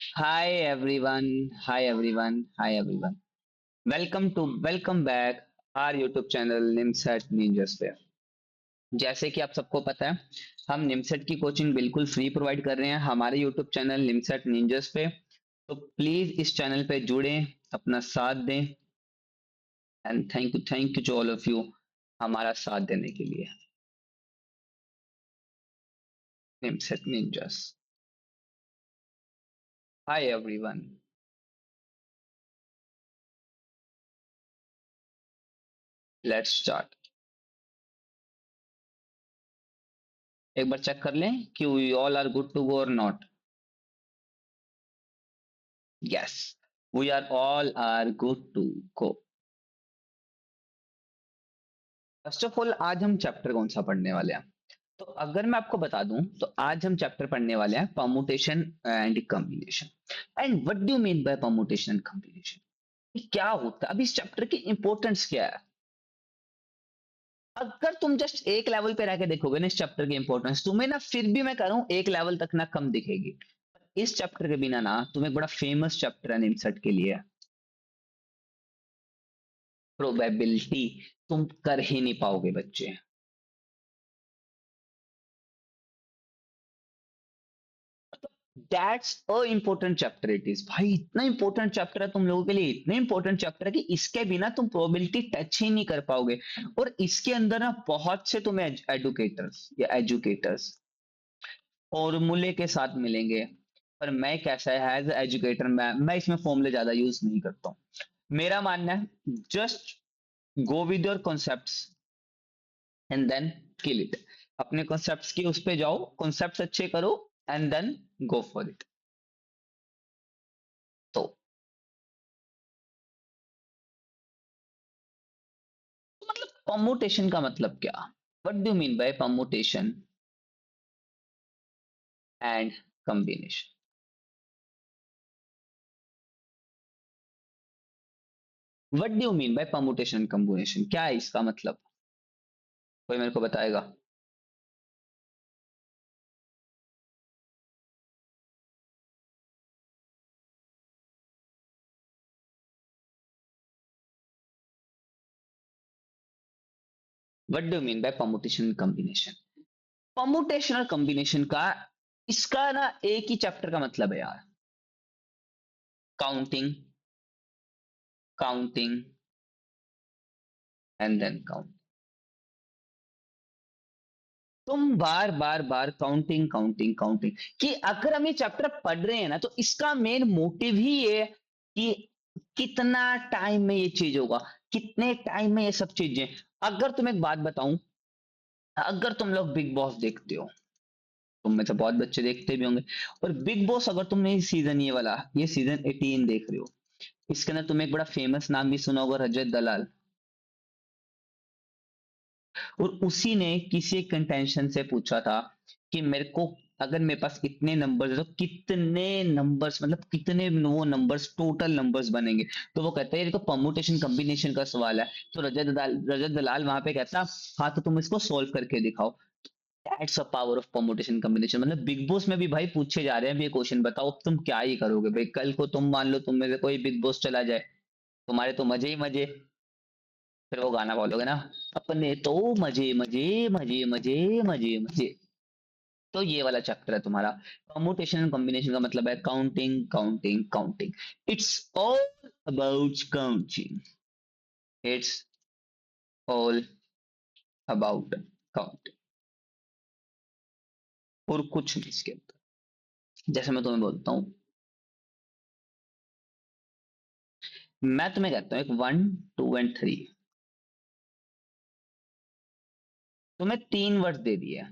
Hi everyone. Hi everyone. Hi everyone. Welcome back our YouTube channel NIMCET Ninjasphere. जैसे कि आप सबको पता है, हम निमसेट की कोचिंग बिल्कुल फ्री प्रोवाइड कर रहे हैं हमारे YouTube चैनल निमसेट निंजस पे। तो प्लीज इस चैनल पे जुड़ें, अपना साथ दें and thank you to all of you हमारा साथ देने के लिए। NIMCET ninjas. Hi everyone. Let's start. एक बार चेक कर लें कि we all are good to go और not. Yes, we are all are good to go. First of all आज हम चैप्टर कौन सा पढ़ने वाले हैं? तो अगर मैं आपको बता दूं तो आज हम चैप्टर पढ़ने वाले हैं permutation and combination. And what do you mean by permutation and combination? क्या होता है? अभी इस चैप्टर की इंपॉर्टेंस क्या है? अगर तुम जस्ट एक लेवल पे रह के देखोगे ना इस चैप्टर की इंपॉर्टेंस, तुम्हें ना फिर भी मैं कह रहा हूं एक लेवल तक ना कम दिखेगी। इस चैप्टर के बिना ना तुम्हें बड़ा फेमस चैप्टर है निमसेट के लिए, प्रोबेबिलिटी। तुम कर ही नहीं पाओगे बच्चे। That's a important chapter it is. भाई इतना इंपॉर्टेंट चैप्टर है तुम लोगों के लिए, इतने इंपॉर्टेंट चैप्टर है कि इसके बिना तुम प्रोबेबिलिटी टच ही नहीं कर पाओगे। और इसके अंदर ना बहुत से तुम्हें एडुकेटर्स या एजुकेटर्स फॉर्मूले के साथ मिलेंगे। पर मैं कैसा है एज एजुकेटर, मैं इसमें फॉर्मूले ज्यादा यूज नहीं करता हूँ। मेरा मानना है just go with your concepts and then kill it. अपने कॉन्सेप्ट्स की उस पे जाओ, कॉन्सेप्ट्स अच्छे करो and then go for it. तो मतलब परमुटेशन का मतलब क्या? What do mean by permutation and combination? What do mean by permutation and combination? क्या है इसका मतलब? कोई मेरे को बताएगा? What do mean by permutation and combination? Permutation और कॉम्बिनेशन का, इसका ना एक ही चैप्टर का मतलब है यार। Counting, counting and then count. तुम बार बार बार काउंटिंग काउंटिंग काउंटिंग, कि अगर हम ये चैप्टर पढ़ रहे हैं ना तो इसका मेन मोटिव ही ये है कि कितना टाइम में ये चीज होगा, कितने टाइम में ये सब चीजें। अगर तुम एक बात बताऊं, अगर तुम लोग बिग बॉस देखते हो, तुम में से बहुत बच्चे देखते भी होंगे, और बिग बॉस अगर तुमने सीजन ये वाला ये सीजन 18 देख रहे हो, इसके अंदर तुम्हें एक बड़ा फेमस नाम भी सुना होगा, रजत दलाल। और उसी ने किसी एक कंटेंशन से पूछा था कि मेरे को, अगर मेरे पास इतने नंबर्स है तो कितने नंबर्स, मतलब कितने वो नंबर्स, टोटल नंबर्स बनेंगे। तो वो कहता है ये तो परमुटेशन कॉम्बिनेशन का सवाल है। तो रजत दलाल वहां पे कहता, हाँ तो तुम इसको सोल्व करके दिखाओ। That's a power of permutation combination. मतलब बिग बॉस में भी भाई पूछे जा रहे हैं, ये क्वेश्चन बताओ अब तुम क्या ही करोगे भाई, कल को तुम मान लो तुम में से कोई बिग बॉस चला जाए, तुम्हारे तो मजे ही मजे। फिर वो गाना बोलोगे ना, अपने तो मजे मजे मजे मजे मजे मजे। तो ये वाला चैप्टर है तुम्हारा। कम्यूटेशन एंड कॉम्बिनेशन का मतलब है counting counting counting. It's all about counting. It's all about counting, और कुछ नहीं इसके अंदर। जैसे मैं तुम्हें बोलता हूँ, मैं तुम्हें कहता हूँ एक 1 2 एंड 3, तुम्हें 3 वर्ड दे दिए।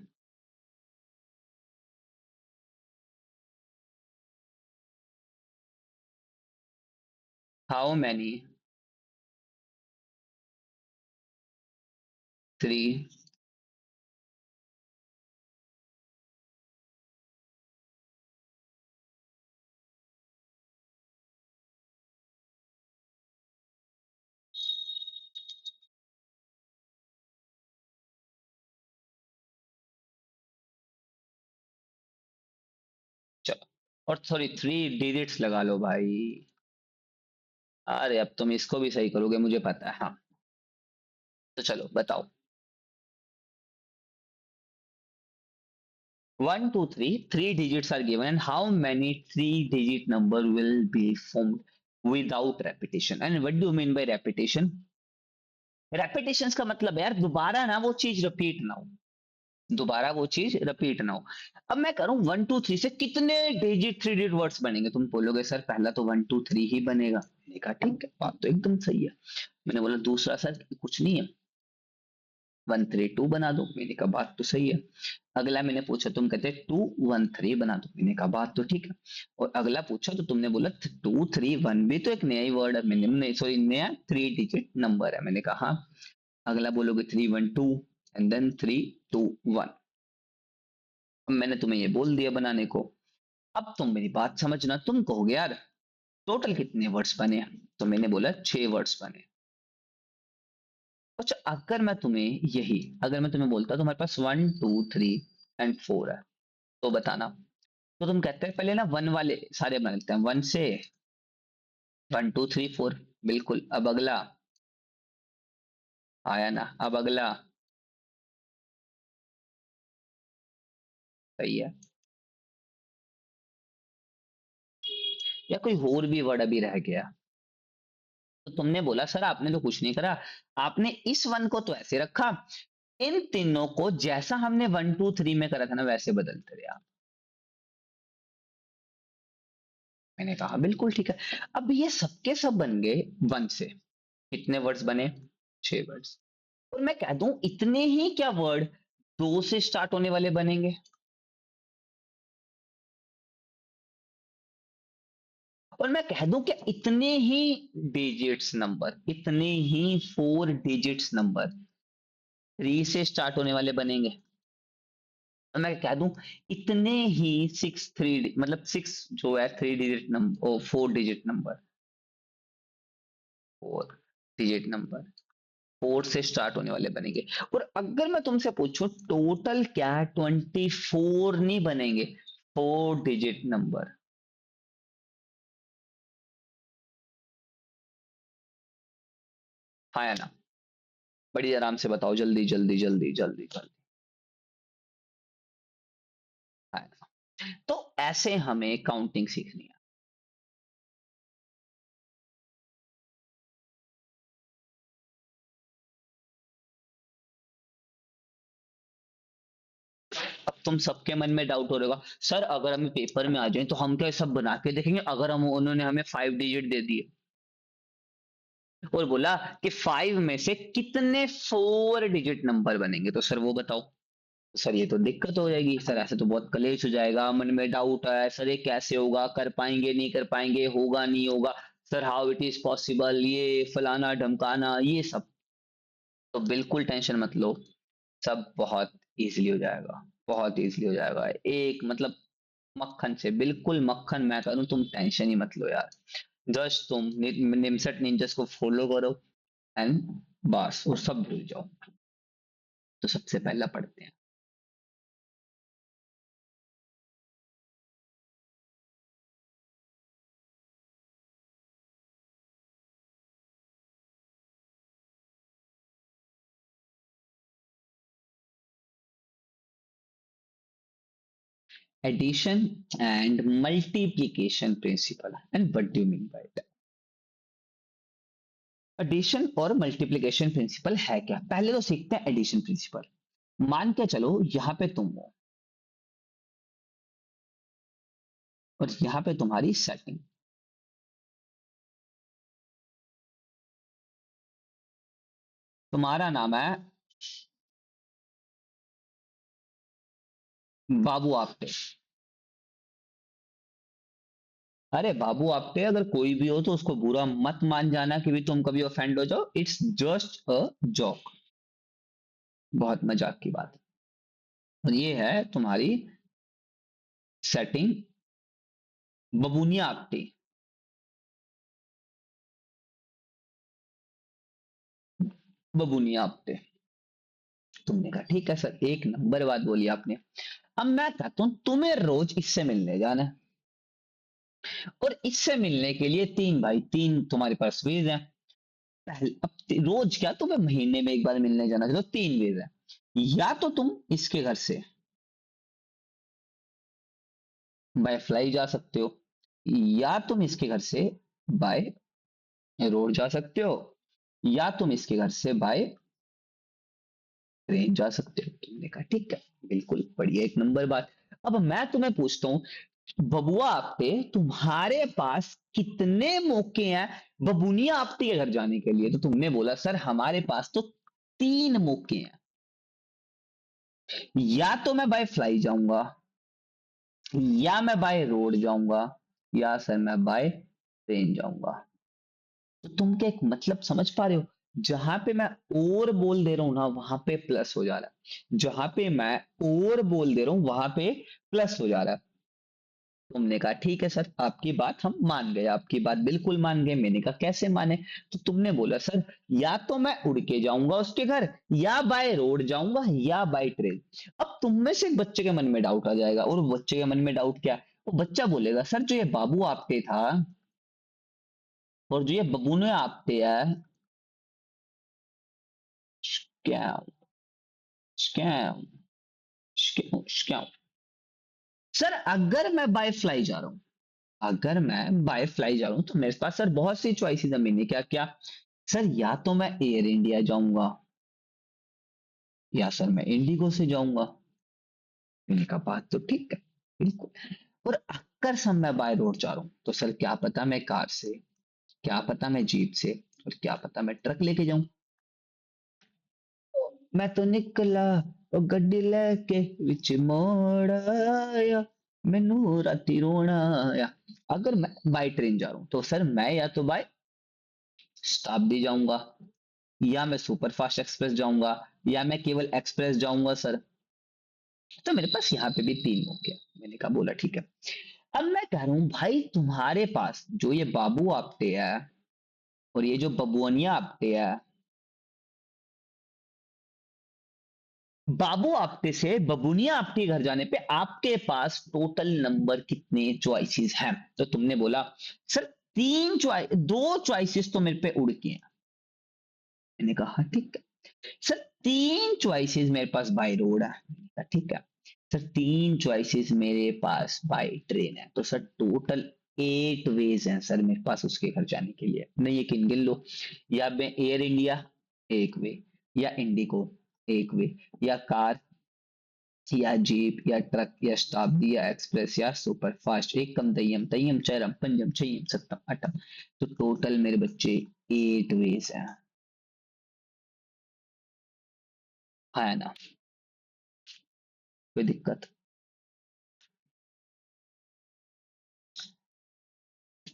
How many 3? चलो, और सॉरी 3 डिजिट्स लगा लो भाई। अरे अब तुम इसको भी सही करोगे मुझे पता है, हाँ। तो चलो बताओ। 1 2 3, 3 digits are given, and how many 3 digit number will be formed without repetition? And what do you mean by repetition? Repetitions का मतलब है यार दोबारा ना वो चीज रिपीट ना हो, दोबारा वो चीज रिपीट ना हो। अब मैं करूं 1 2 3 से कितने डिजिट 3 डिजिट वर्ड्स बनेंगे, तुम बोलोगे सर पहला तो 1 2 3 ही बनेगा। मैंने कहा ठीक है, बात तो एकदम सही है। मैंने बोला दूसरा सर कुछ नहीं है, 1 3 2 बना दो। मैंने कहा बात तो सही है। अगला मैंने पूछा, तुम कहते 2 1 3 बना दो। मैंने कहा बात तो ठीक है। और अगला पूछा तो तुमने बोला 2 3 1 भी तो एक नया ही वर्ड है, मैंने सॉरी नया 3 डिजिट नंबर है। मैंने कहा हाँ। अगला बोलोगे 3 1 2 एंड देन 3 2 1। मैंने तुम्हें ये बोल दिया बनाने को। अब तुम मेरी बात समझना, तुम कहोगे यार टोटल कितने वर्ड्स बने, तो मैंने बोला 6 वर्ड्स बने। अच्छा अगर मैं तुम्हें यही, अगर मैं तुम्हें बोलता तुम्हारे पास 1 2 3 एंड 4 है, तो बताना। तो तुम कहते हैं पहले ना वन वाले सारे बना लेते हैं, 1 से 1 2 3 4। बिल्कुल, अब अगला आया ना, अब अगला सही है। या कोई और भी वर्ड अभी रह गया? तो तुमने बोला सर आपने तो कुछ नहीं करा, आपने इस वन को तो ऐसे रखा, इन तीनों को जैसा हमने 1 2 3 में करा था ना वैसे बदलते रहे आप। मैंने कहा बिल्कुल ठीक है। अब ये सबके सब बन गए वन से। कितने वर्ड्स बने? 6 वर्ड्स। और मैं कह दूं इतने ही क्या वर्ड दो से स्टार्ट होने वाले बनेंगे? और मैं कह दूं कि इतने ही डिजिट्स नंबर, इतने ही 4 डिजिट्स नंबर 3 से स्टार्ट होने वाले बनेंगे? और मैं कह दूं इतने ही 6 3 मतलब 6 जो है 3 digit number, 4 digit number, 4 digit number 4 से स्टार्ट होने वाले बनेंगे। और अगर मैं तुमसे पूछूं टोटल क्या 24 नहीं बनेंगे 4 डिजिट नंबर? हाँ या ना? बड़ी आराम से बताओ, जल्दी जल्दी जल्दी जल्दी जल्दी। हाँ या ना? तो ऐसे हमें काउंटिंग सीखनी है। अब तुम सबके मन में डाउट हो रहा होगा, सर अगर हमें पेपर में आ जाए तो हम क्या सब बना के देखेंगे, अगर हम उन्होंने हमें 5 डिजिट दे दिए और बोला कि 5 में से कितने 4 डिजिट नंबर बनेंगे, तो सर वो बताओ। सर ये तो दिक्कत हो जाएगी सर, ऐसे तो बहुत कलेश हो जाएगा, मन में डाउट है सर ये कैसे होगा, कर पाएंगे नहीं कर पाएंगे, होगा नहीं होगा, sir how it is possible, ये फलाना ढमकाना ये सब। तो बिल्कुल टेंशन मत लो, सब बहुत इजीली हो जाएगा, बहुत इजीली हो जाएगा, एक मतलब मक्खन से, बिल्कुल मक्खन मैं करूं, तुम टेंशन ही मत लो यार। जस्ट तुम निमसट निंजस को फॉलो करो एंड बस और सब भूल जाओ। तो सबसे पहला पढ़ते हैं। Addition and multiplication principle, and what do you mean by that? Addition और मल्टीप्लिकेशन प्रिंसिपल है क्या, पहले तो सीखते हैं एडिशन प्रिंसिपल। मान के चलो यहां पे तुम हो और यहां पे तुम्हारी सेटिंग, तुम्हारा नाम है बाबू आपटे। अरे बाबू आपटे अगर कोई भी हो तो उसको बुरा मत मान जाना कि भी तुम कभी ऑफेंड हो जाओ, इट्स जस्ट अ जॉक, बहुत मजाक की बात है। और ये है तुम्हारी सेटिंग बबूनिया आपटे। बबूनिया आपटे। तुमने कहा ठीक है सर, एक नंबर बात बोली आपने। अब मैं कहता हूं तुम्हें रोज इससे मिलने जाना है, और इससे मिलने के लिए तीन भाई, तीन तुम्हारे पास वेज है। पहले अब रोज क्या, तुम्हें महीने में एक बार मिलने जाना चाहिए, तो तीन वेज है। या तो तुम इसके घर से बाय फ्लाई जा सकते हो, या तुम इसके घर से बाय रोड जा सकते हो, या तुम इसके घर से बाय ट्रेन जा सकते हो। तुमने कहा ठीक है, बिल्कुल बढ़िया, एक नंबर बात। अब मैं तुम्हें पूछता हूँ, बबुआ आपटे, तुम्हारे पास कितने मौके हैं बबुनिया आपटे के घर जाने के लिए? तो तुमने बोला सर हमारे पास तो तीन मौके हैं, या तो मैं बाय फ्लाई जाऊंगा, या मैं बाय रोड जाऊंगा, या सर मैं बाय ट्रेन जाऊंगा। तो तुम क्या एक मतलब समझ पा रहे हो? जहां पे मैं और बोल दे रहा हूं ना, वहां पे प्लस हो जा रहा है। जहां पे मैं और बोल दे रहा हूं, वहां पे प्लस हो जा रहा है। तुमने कहा ठीक है सर, आपकी बात हम मान गए, आपकी बात बिल्कुल मान गए। मैंने कहा कैसे माने? तो तुमने बोला सर या तो मैं उड़ के जाऊंगा उसके घर, या बाय रोड जाऊंगा, या बाय ट्रेन। अब तुम में से एक बच्चे के मन में डाउट आ जाएगा, और वो बच्चे के मन में डाउट क्या? वो बच्चा बोलेगा सर जो ये बाबू आपटे था और जो ये बबूने आपटे है, स्कैम, स्कैम, स्कैम। सर अगर मैं बाय फ्लाई जा रहा हूं, अगर मैं बाय फ्लाई जा रहा हूं तो मेरे पास सर बहुत सी चॉइसेस है। मैंने क्या क्या? सर या तो मैं एयर इंडिया जाऊंगा, या सर मैं इंडिगो से जाऊंगा। मैंने कहा बात तो ठीक है, बिल्कुल। और अगर सर मैं बाय रोड जा रहा हूं, तो सर क्या पता मैं कार से, क्या पता मैं जीप से, और क्या पता मैं ट्रक लेके जाऊं। मैं तो निकला ओ गड्डी लेके विच मोड़ आया, मैनू राती रोना आया। अगर मैं बाय ट्रेन जा रहा हूं तो सर मैं या तो बाय शताब्दी जाऊंगा, या मैं सुपर फास्ट एक्सप्रेस जाऊंगा, या मैं केवल एक्सप्रेस जाऊंगा सर। तो मेरे पास यहाँ पे भी तीन मौके हैं। मैंने कहा बोला ठीक है। अब मैं कह रहा हूं भाई तुम्हारे पास जो ये बाबू आपटे है और ये जो बबुअनिया आपटे है, बाबू आपटे से बबुनिया आपटे घर जाने पे आपके पास टोटल नंबर कितने चॉइसेस हैं? तो तुमने बोला सर तीन चॉइस, दो चॉइसेस तो मेरे पे उड़ के हैं। मैंने कहा हाँ, ठीक है सर। तीन चॉइसेस मेरे पास बाय रोड है। मैंने कहा, ठीक है सर। तीन चॉइसेस मेरे पास बाय ट्रेन है, तो सर टोटल 8 वेज हैं सर मेरे पास उसके घर जाने के लिए। नहीं यकीन गिन लो, या मैं एयर इंडिया एक वे, या इंडिगो एक वे, या कार, या जीप, या ट्रक, या शताब्दी, या एक्सप्रेस, या सुपर फास्ट, एकम दय्यम तय्यम चरम पंजम छयम सत्तम अठम। तो टोटल मेरे बच्चे 8 वेज हैं। है ना? कोई दिक्कत?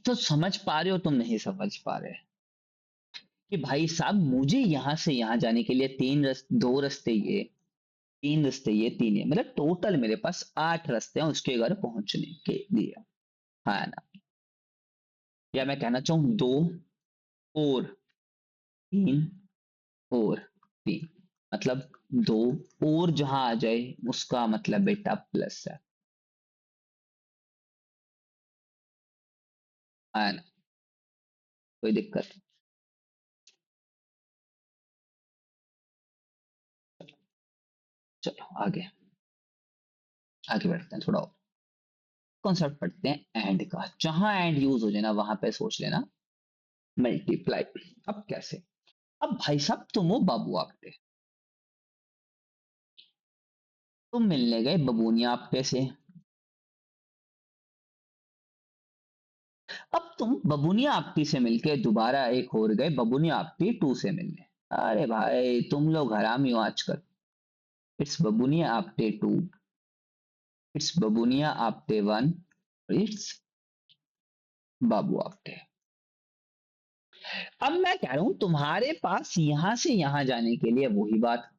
तो समझ पा रहे हो तुम नहीं समझ पा रहे? कि भाई साहब मुझे यहां से यहां जाने के लिए दो रास्ते ये, तीन रास्ते ये, तीन ये, मतलब टोटल मेरे पास 8 रास्ते हैं उसके घर पहुंचने के लिए। है ना? या मैं कहना चाहूं दो और तीन और तीन, मतलब दो और जहां आ जाए उसका मतलब बेटा प्लस है ना? कोई दिक्कत? चलो आगे, आगे बढ़ते हैं थोड़ा और। कॉन्सेप्ट पढ़ते हैं एंड का। जहां एंड यूज हो जाए ना वहां पे सोच लेना मल्टीप्लाई। अब कैसे? अब भाई साहब तुम हो बाबू आपटे, तुम मिलने गए बबूनिया आपटे से। अब तुम बबूनिया आपटी से मिलके दोबारा एक और गए बबूनिया आपटी टू से मिलने। अरे भाई तुम लोग हरामी हो आजकल। It's Babuniya Apte two, it's Babuniya Apte one, it's Babu Apte. अब मैं कह रहा हूं तुम्हारे पास यहां से यहां जाने के लिए वही बात,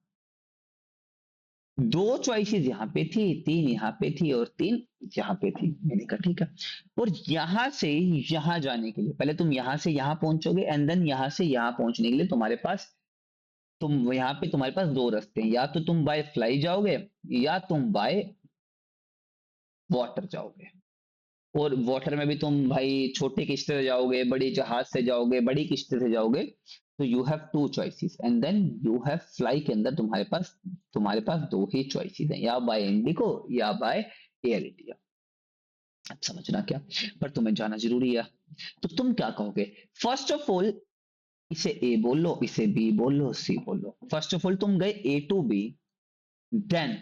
दो चॉइसेस यहां पे थी, तीन यहां पे थी, और तीन यहां पे थी। मैंने कहा ठीक है। और यहां से यहां जाने के लिए पहले तुम यहां से यहां पहुंचोगे, एंड देन यहां से यहां पहुंचने के लिए तुम्हारे पास, तुम यहाँ पे तुम्हारे पास दो रास्ते हैं, या तो तुम बाय फ्लाई जाओगे, या तुम बाय वाटर जाओगे। और वाटर में भी तुम भाई छोटे किश्ते से जाओगे, बड़ी जहाज से जाओगे, बड़ी किश्ते से जाओगे, तो you have two choices and then you have fly के अंदर तुम्हारे पास दो ही चॉइसेस हैं, या बाय इंडिगो या बाय एयर इंडिया। अब समझना क्या, पर तुम्हें जाना जरूरी है। तो तुम क्या कहोगे? फर्स्ट ऑफ ऑल इसे ए बोल लो, इसे बी बोल लो, सी बोल लो। फर्स्ट ऑफ ऑल तुम गए A to B, then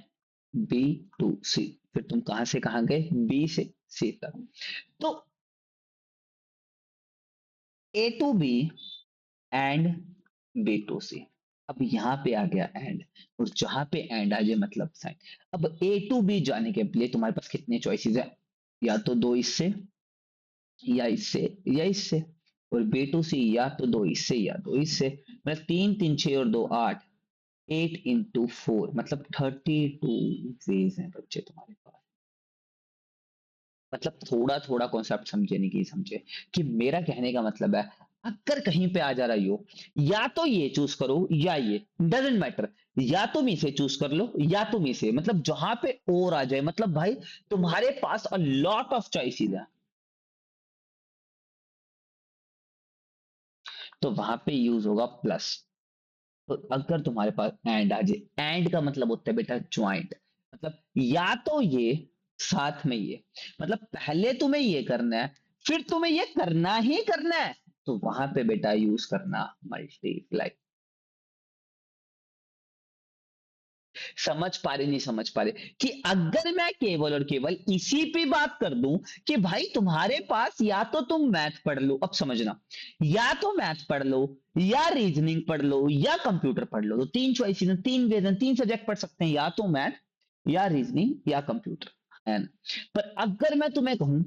B to C, फिर तुम कहां से कहां गए? बी से सी तक। तो A to B and B to C. अब यहां पे आ गया एंड, और जहां पे एंड आ जाए मतलब साइन। अब ए टू बी जाने के लिए तुम्हारे पास कितने चॉइसेस है? या तो दो इससे, या इससे, या इससे। और बी टू सी या तो दो इससे या दो इससे। मतलब तीन तीन छह और दो आठ, 8 into 4 मतलब 32 वेज हैं बच्चे तुम्हारे पास। मतलब थोड़ा थोड़ा कॉन्सेप्ट समझे नहीं कि समझे, कि मेरा कहने का मतलब है, अगर कहीं पे आ जा रही हो, या तो ये चूज करो या ये, डजेंट मैटर, या तुम इसे चूज कर लो या तुम इसे, मतलब जहां पे और आ जाए, मतलब भाई तुम्हारे पास अ लॉट ऑफ चॉइसेस है, तो वहां पे यूज होगा प्लस। तो अगर तुम्हारे पास एंड आ जाए, एंड का मतलब होता है बेटा ज्वाइंट, मतलब या तो ये साथ में ये, मतलब पहले तुम्हें ये करना है, फिर तुम्हें ये करना ही करना है, तो वहां पे बेटा यूज करना मल्टीप्लाई। समझ पा रहे नहीं समझ पा रहे, कि अगर मैं केवल और केवल इसी पे बात कर दूं कि भाई तुम्हारे पास या तो तुम मैथ पढ़ लो, अब समझना, या तो मैथ पढ़ लो, या रीजनिंग पढ़ लो, या कंप्यूटर पढ़ लो, तो तीन चॉइसेस हैं, तीन वेज हैं, तीन सब्जेक्ट पढ़ सकते हैं, या तो मैथ, या रीजनिंग, या कंप्यूटर, है ना? पर अगर मैं तुम्हें कहूं,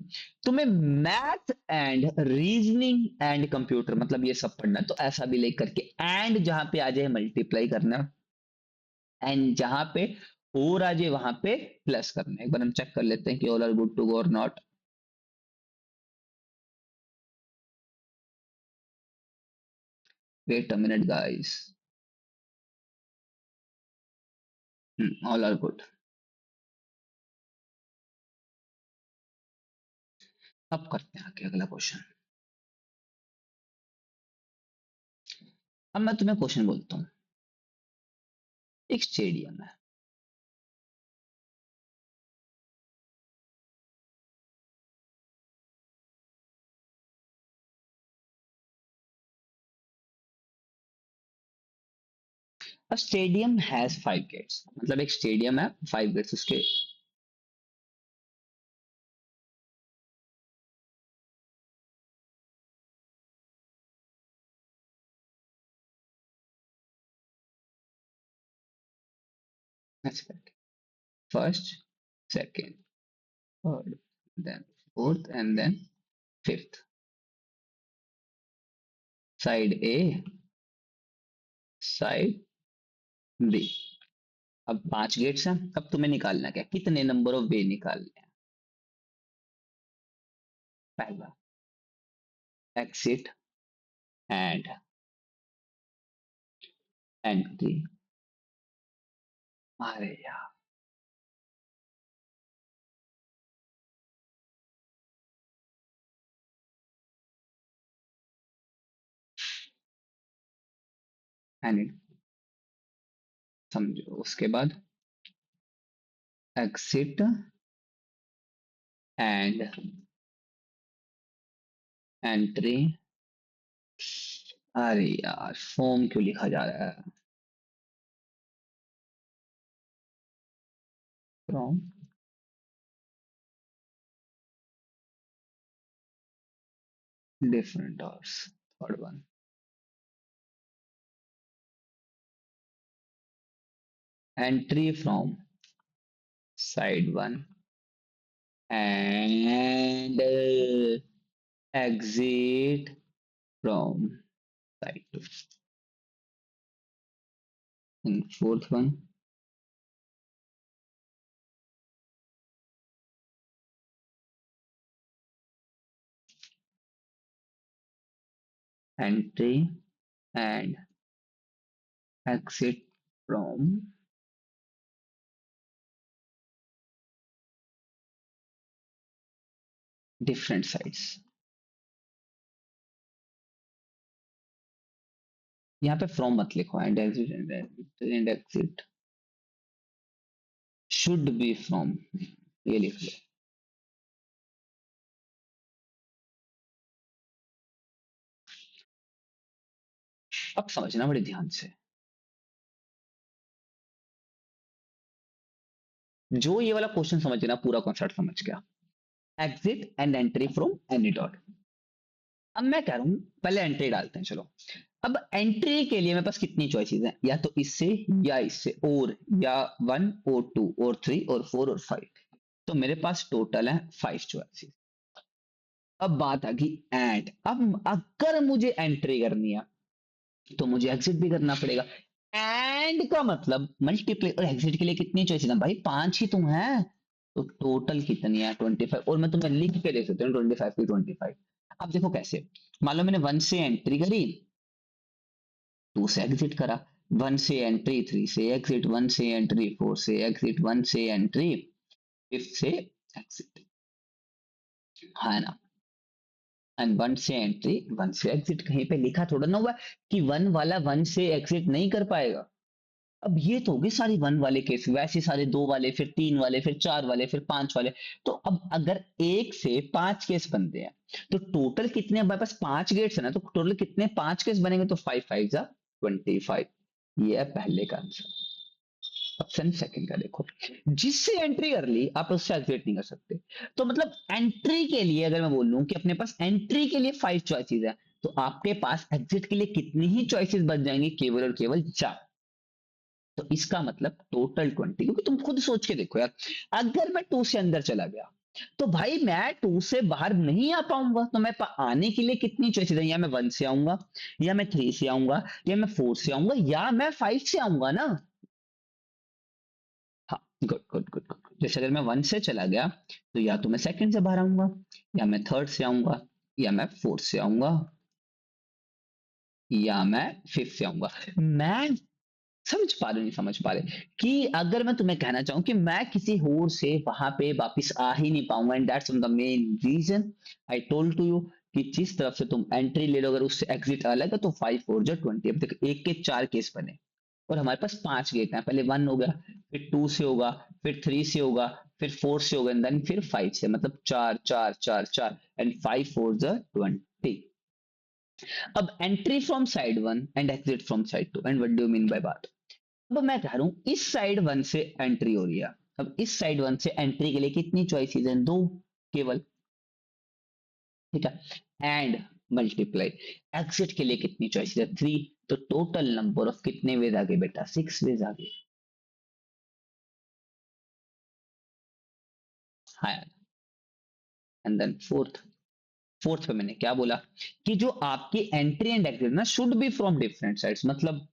तुम्हें math and reasoning and computer मतलब ये सब पढ़ना है, तो ऐसा भी लेकर के एंड जहां पे आ जाए मल्टीप्लाई करना, एंड जहां पे और आ जाए वहां पे प्लस करना है। एक बार हम चेक कर लेते हैं कि all are good to go और not. Wait a minute guys, all are good. अब करते हैं आगे अगला क्वेश्चन। अब मैं तुम्हें क्वेश्चन बोलता हूँ। एक स्टेडियम है, अब स्टेडियम हैज 5 गेट्स, मतलब एक स्टेडियम है, 5 गेट्स उसके। First, second, third, then fourth and then fifth. Side A, side B. अब 5 गेट्स हैं, अब तुम्हें निकालना क्या, कितने नंबर ऑफ वे निकालने हैं? पहला, एग्जिट एंड एंट्री। अरे यार, एंड समझो उसके बाद एग्जिट एंड एंट्री। अरे यार, फॉर्म क्यों लिखा जा रहा है? From different doors. Third one, entry from side one and exit from side two. Fourth one, entry and exit from different sides. यहाँ पे फ्रॉम मत लिखो, and exit should be from, ये लिख लो। अब समझना बड़े ध्यान से, जो ये वाला क्वेश्चन समझ गया ना, पूरा कॉन्सेप्ट समझ गया। Exit and entry from any dot. अब मैं कह रहा हूं पहले एंट्री डालते हैं, चलो। अब एंट्री के लिए मेरे पास कितनी चॉइसेस हैं, या तो इससे या इससे, और या 1 और 2 और 3 और 4 और 5। तो मेरे पास टोटल है 5 चॉइसेस। अब बात आ गई एंड। अब अगर मुझे एंट्री करनी है तो मुझे एग्जिट भी करना पड़ेगा। एंड का मतलब मल्टीप्लाई, और एग्जिट के लिए कितनी चॉइसेस हैं भाई, 5 ही तुम है। तो टोटल कितनी है 25, और मैं तुम्हें लिख के दे सकता हूँ 25 की 25। अब देखो कैसे, मान लो मैंने 1 से एंट्री करी, 2 से एग्जिट करा, 1 से एंट्री, 3 से एग्जिट, 1 से एंट्री, 4 से एग्जिट, 1 से एंट्री, 5 से एग्जिट, है ना। एंड 1 से एंट्री, 1 से एग्जिट, कहीं पे लिखा थोड़ा ना हुआ है कि 1 वाला 1 से एग्जिट नहीं कर पाएगा। अब ये तो हो गए सारी 1 वाले केस, वैसे सारे 2 वाले, फिर 3 वाले, फिर 4 वाले, फिर 5 वाले। तो अब अगर 1 से 5 केस बनते हैं, तो टोटल कितने, हमारे पास 5 गेट्स है ना, तो टोटल कितने 5 केस बनेंगे, तो 5 5 जा 25। ये है पहले का आंसर। ऑप्शन सेकंड का देखो, जिससे एंट्री कर ली आप उससे एग्जिट नहीं कर सकते। तो मतलब एंट्री के लिए अगर मैं बोलूं कि अपने पास एंट्री के लिए 5 चॉइसेस है, तो आपके पास एग्जिट के लिए कितनी ही चॉइसेस बच जाएंगी, केवल और केवल 4। तो इसका मतलब टोटल 20, क्योंकि तुम खुद सोच के देखो यार, अगर मैं 2 से अंदर चला गया, तो भाई मैं 2 से बाहर नहीं आ पाऊंगा। तो मैं आने के लिए कितनी चॉइसेस है, या मैं 1 से आऊंगा, या मैं 3 से आऊंगा, या मैं 4 से आऊंगा, या मैं 5 से आऊंगा ना। हाँ, गुड गुड गुड गुड। जैसे अगर मैं 1 से चला गया, तो या तो मैं सेकंड से बाहर आऊंगा, या मैं थर्ड से आऊंगा, या मैं फोर्थ से आऊंगा, या मैं फिफ्थ से आऊंगा। मैं समझ पा रहे, नहीं समझ पा रहे, कि अगर मैं तुम्हें कहना चाहूं कि मैं किसी और से वहां पे वापस आ ही नहीं पाऊंगा, and that's the main reason I told to you, कि जिस तरफ से तुम एंट्री ले लो, अगर उससे एग्जिट अलग है, तो 5 4 जो 20। अब देखो एक के 4 केस बने, और हमारे पास 5 गेट हैं। पहले 1 हो गया, फिर 2 से होगा, फिर 3 से होगा, फिर 4 से होगा, एंड देन फिर 5 से, मतलब 4 4 4 4, एंड 5 4 जो 20। अब entry from side 1 and exit from side 2, and what do you mean by बात। अब मैं कह रहा हूं इस साइड 1 से एंट्री हो रही है। अब इस साइड 1 से एंट्री के लिए कितनी चॉइसेस हैं, 2 केवल, ठीक है। एंड मल्टीप्लाई, एग्जिट के लिए कितनी चॉइसेस है, 3। तो टोटल नंबर ऑफ कितने वेज आगे बेटा, 6 वेज आगे। हाँ, एंड देन फोर्थ, फोर्थ पे मैंने क्या बोला, कि जो आपकी एंट्री एंड एग्जिट ना should be from different sides. मतलब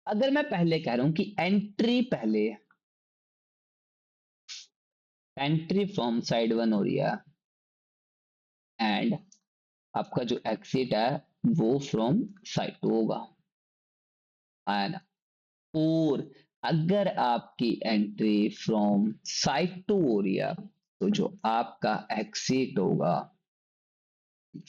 अगर मैं पहले कह रहा हूं कि एंट्री पहले, एंट्री फ्रॉम साइड 1 हो रही है, एंड आपका जो एग्जिट है वो फ्रॉम साइड 2 होगा, है ना। और अगर आपकी एंट्री फ्रॉम साइड 2 हो रही है, तो जो आपका एग्जिट होगा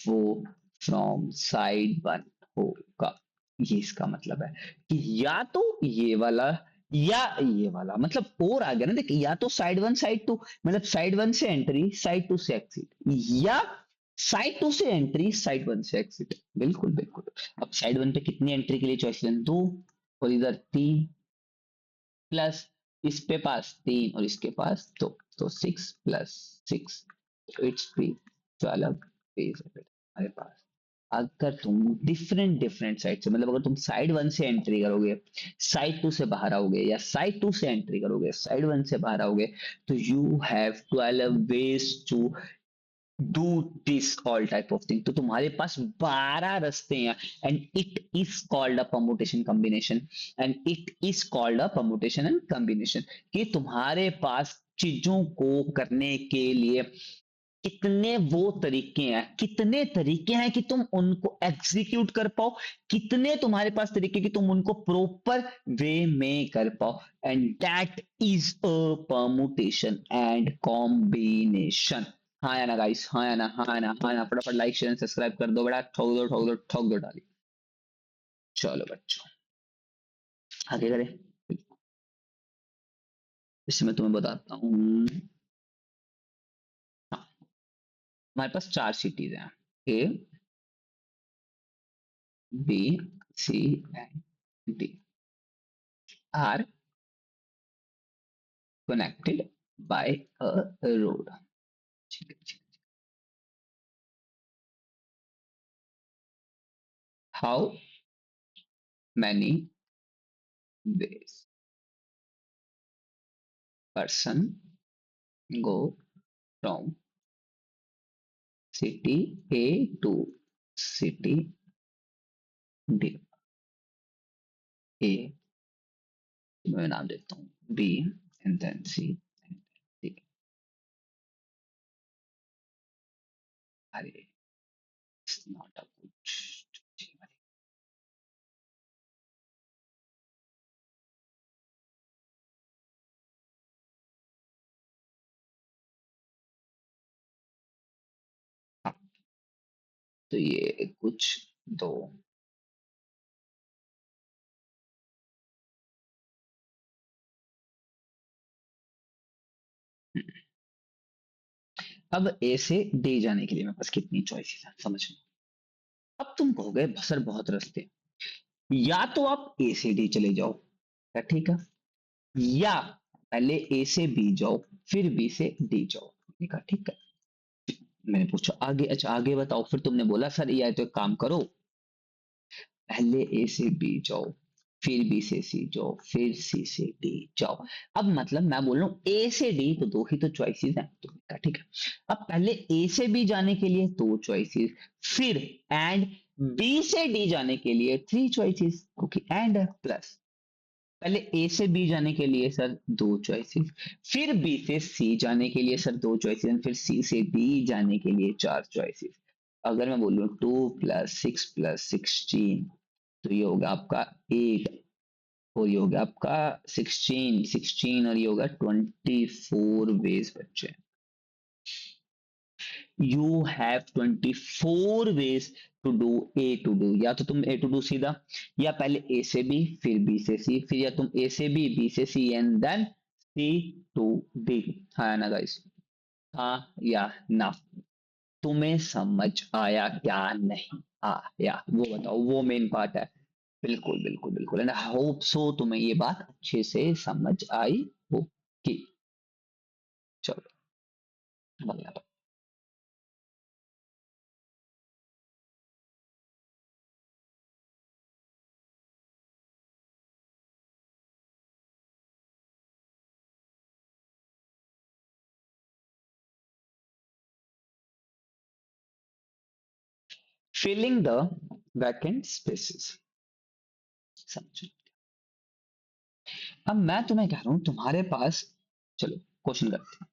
वो फ्रॉम साइड 1 होगा। ये इसका मतलब है कि या तो ये वाला या ये वाला, मतलब और आ गया ना देख, या तो साइड 1 साइड 2, मतलब साइड 1 से एंट्री, साइड 2 से एग्जिट, या साइड 2 से एंट्री, साइड 1 से एग्जिट। बिल्कुल बिल्कुल। अब साइड 1 पे कितनी एंट्री के लिए चॉइस है, 2, और इधर 3, प्लस इस पे पास 3 और इसके पास 2, तो 6 प्लस 6, इट्स 12 पेज है हमारे पास। अगर तुम डिफरेंट डिफरेंट साइड से, मतलब अगर तुम साइड 1 से एंट्री करोगे, साइड 2 से बाहर आओगे, या साइड 2 से एंट्री करोगे, साइड 1 से बाहर आओगे, तो you have 12 ways to do this all type of thing. तो तुम्हारे पास 12 रास्ते हैं, and it is called a permutation combination, and it is called a permutation and combination, कि तुम्हारे पास चीजों को करने के लिए कितने वो तरीके हैं, कितने तरीके हैं कि तुम उनको एग्जीक्यूट कर पाओ, कितने तुम्हारे पास तरीके कि तुम उनको प्रॉपर वे में कर पाओ, and that is a permutation and combination. हाँ या ना गाइस, हाँ या ना, हाँ या ना, हाँ या ना, फटाफट लाइक शेयर सब्सक्राइब कर दो बेटा, ठोक दो ठोक दो ठोक दो डाली। चलो बच्चों, आगे करें। इसमें तुम्हें बताता हूँ। हाँ, हमारे पास चार सिटीज हैं। A, B, C and D are connected by a road. How many ways person go from city A to city D? A, मैं नाम देता हूँ, B and then C and D. अरे, it's not a good. हाँ, तो ये कुछ दो। अब ए से डी जाने के लिए मेरे पास कितनी चॉइसेस हैं समझ लो। अब तुम कहोगे सर बहुत रास्ते हैं। या तो आप ए से डी चले जाओ, क्या ठीक है, या पहले ए से बी जाओ, फिर बी से डी जाओ। मैंने कहा ठीक है। मैंने पूछा आगे, अच्छा आगे बताओ। फिर तुमने बोला सर या तो एक काम करो, पहले ए से बी जाओ, फिर बी से सी जाओ, फिर सी से डी जाओ। अब मतलब मैं बोल रहा हूँ ए से डी तो दो ही तो चॉइसेस हैं, तो मैंने कहा ठीक है। अब पहले ए से बी जाने के लिए दो चॉइसेस, फिर एंड बी से डी जाने के लिए थ्री चॉइसेस, क्योंकि एंड है प्लस। पहले ए से बी जाने के लिए सर दो चॉइसेस, फिर बी से सी जाने के लिए सर दो चॉइसेस, फिर सी से डी जाने के लिए चार चॉइसेस। अगर मैं बोलूं 2 + 6 + 16, तो ये होगा आपका 8, और ये होगा आपका 16 और ये होगा 24 वेज बच्चे। You have 24 ways to do a to do. या तो तुम ए टू डू सीधा, या पहले ए से बी फिर बी से सी, फिर या तुम ए से बी से C and then C to D. हाँ ना गाइस, हाँ या ना, तुम्हें समझ आया क्या नहीं आया वो बताओ, वो मेन पार्ट है। बिल्कुल बिल्कुल बिल्कुल, एंड आई होप सो तुम्हें ये बात अच्छे से समझ आई होगी। चलो बढ़िया। फिलिंग द वैकेंट स्पेसेस, समझो। अब मैं तुम्हें कह रहा हूं तुम्हारे पास, चलो क्वेश्चन करते हैं।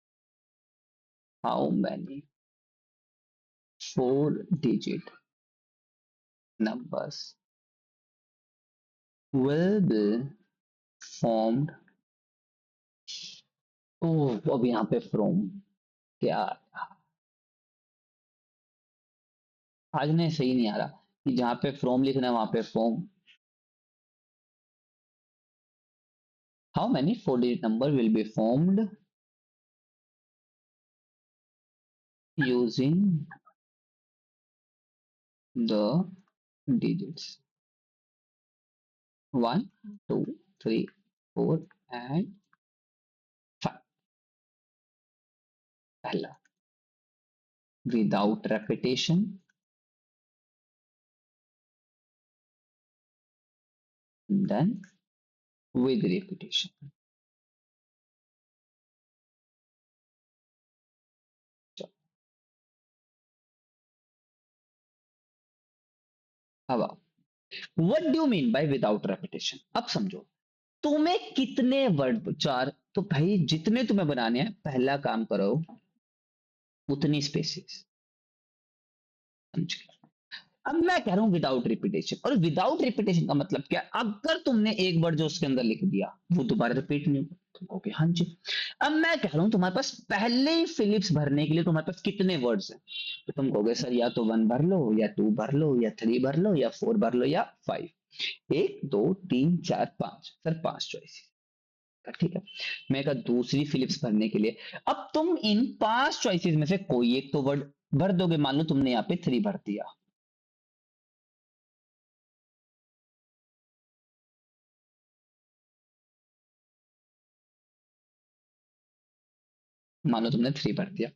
How many 4 digit numbers will be formed? ओह, अब यहाँ पे फ्रॉम क्या, आज नहीं सही नहीं आ रहा कि जहां पे फ्रॉम लिखना है वहां पे form. How many 4 digit number will be formed using the digits 1, 2, 3, 4 and 5? पहला, without repetition, then with repetition. चलो, अब आओ, what do you mean by without repetition? अब समझो, तुम्हें कितने वर्ड, चार, तो भाई जितने तुम्हें बनाने हैं पहला काम करो उतनी स्पेसेस, समझ गए? अब मैं कह रहा हूं विदाउट रिपीटेशन, और विदाउट रिपीटेशन का मतलब क्या, अगर तुमने एक वर्ड जो उसके अंदर लिख दिया वो दोबारा रिपीट नहीं होगा, तुम कहोगे हाँ जी। अब मैं कह रहा हूं तुम्हारे पास पहले ही फिलिप्स भरने के लिए तुम्हारे पास कितने वर्ड्स हैं, तो तुम कहोगे सर या तो वन भर लो, या टू भर लो, या थ्री भर लो, या फोर भर लो, या फाइव। एक दो तीन चार पांच, सर पांच चॉइस, ठीक है। मैं कहा दूसरी फिलिप्स भरने के लिए, अब तुम इन पांच चॉइसेस में से कोई एक तो वर्ड भर दोगे, मान लो तुमने यहाँ पे थ्री भर दिया, मानो तुमने थ्री भर दिया।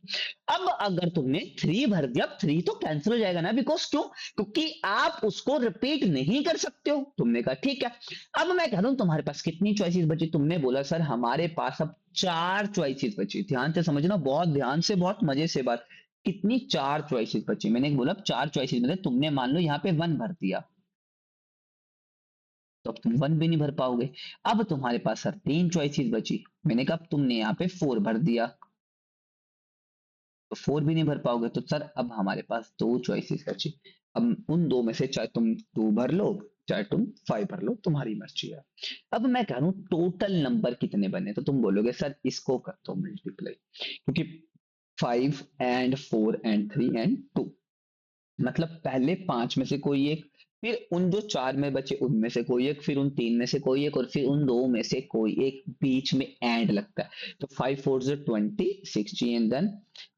अब अगर तुमने थ्री भर दिया, अब थ्री तो कैंसिल हो जाएगा ना, बिकॉज क्यों, क्योंकि आप उसको रिपीट नहीं कर सकते हो। तुमने कहा ठीक है। अब मैं कह रहा हूं तुम्हारे पास कितनी चॉइसेस बची, तुमने बोला सर हमारे पास अब चार चॉइसेस बची। ध्यान से समझना, बहुत ध्यान से, बहुत मजे से बात, कितनी, चार चॉइसेस बची। मैंने बोला चार चॉइसेस में से तुमने मान लो यहाँ पे वन भर दिया, तो अब तुम वन भी नहीं भर पाओगे। अब तुम्हारे पास सर तीन चॉइसेस बची, मैंने कहा अब तुमने यहाँ पे फोर भर दिया, तो फोर भी नहीं भर पाओगे, तो सर अब हमारे पास दो चॉइसेस बची। अब उन दो में से चाहे तुम टू भर लो, चाहे तुम फाइव भर लो, तुम्हारी मर्जी है। अब मैं कह रहा हूं टोटल नंबर कितने बने, तो तुम बोलोगे सर इसको कर दो मल्टीप्लाई, क्योंकि five and four and three and two, मतलब पहले पांच में से कोई एक, फिर उन जो चार में बचे उनमें से कोई एक, फिर उन तीन में से कोई एक, और फिर उन दो में से कोई एक, बीच में एंड लगता है। तो फाइव फोर जो ट्वेंटी, सिक्सटी एंड देन,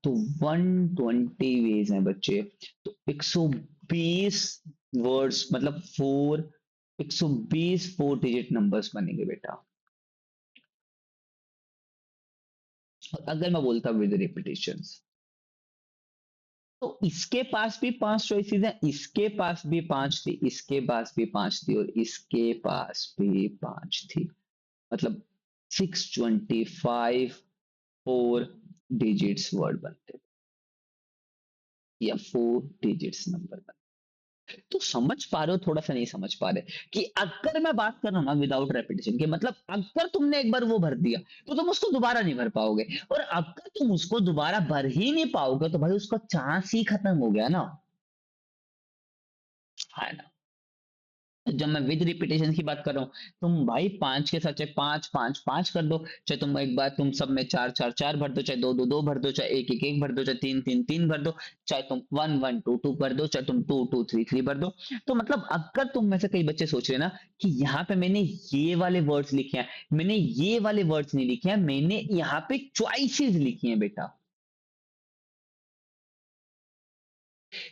तो 120 वेज हैं बच्चे। तो 120 वर्ड्स, मतलब फोर, 120 फोर डिजिट नंबर्स बनेंगे बेटा। और अगर मैं बोलता विद रिपीटेशन, तो इसके पास भी पांच चॉइसेस हैं, इसके पास भी पांच थी, इसके पास भी पांच थी, और इसके पास भी पांच थी, मतलब 625 फोर डिजिट्स वर्ड बनते हैं, या फोर डिजिट्स नंबर बनते हैं। तो समझ पा रहे हो, थोड़ा सा नहीं समझ पा रहे, कि अगर मैं बात कर रहा हूं ना विदाउट रेपिटेशन के, मतलब अगर तुमने एक बार वो भर दिया तो तुम उसको दोबारा नहीं भर पाओगे, और अगर तुम उसको दोबारा भर ही नहीं पाओगे तो भाई उसका चांस ही खत्म हो गया ना, है ना। जब मैं विद रिपीटेशन की बात कर रहा हूँ, तुम भाई पांच के साथ चाहे पांच पांच पांच कर दो, चाहे तुम एक बार तुम सब में चार चार चार भर दो, चाहे दो दो दो भर दो, चाहे एक एक एक भर दो, चाहे तीन तीन तीन भर दो, चाहे तुम वन वन टू टू भर दो, चाहे तुम टू टू थ्री थ्री भर दो। तो मतलब अगर तुम में से कई बच्चे सोच रहे हैं ना कि यहाँ पे मैंने ये वाले वर्ड्स लिखे हैं, मैंने ये वाले वर्ड्स नहीं लिखे हैं, मैंने यहाँ पे चॉइसेस लिखी हैं बेटा,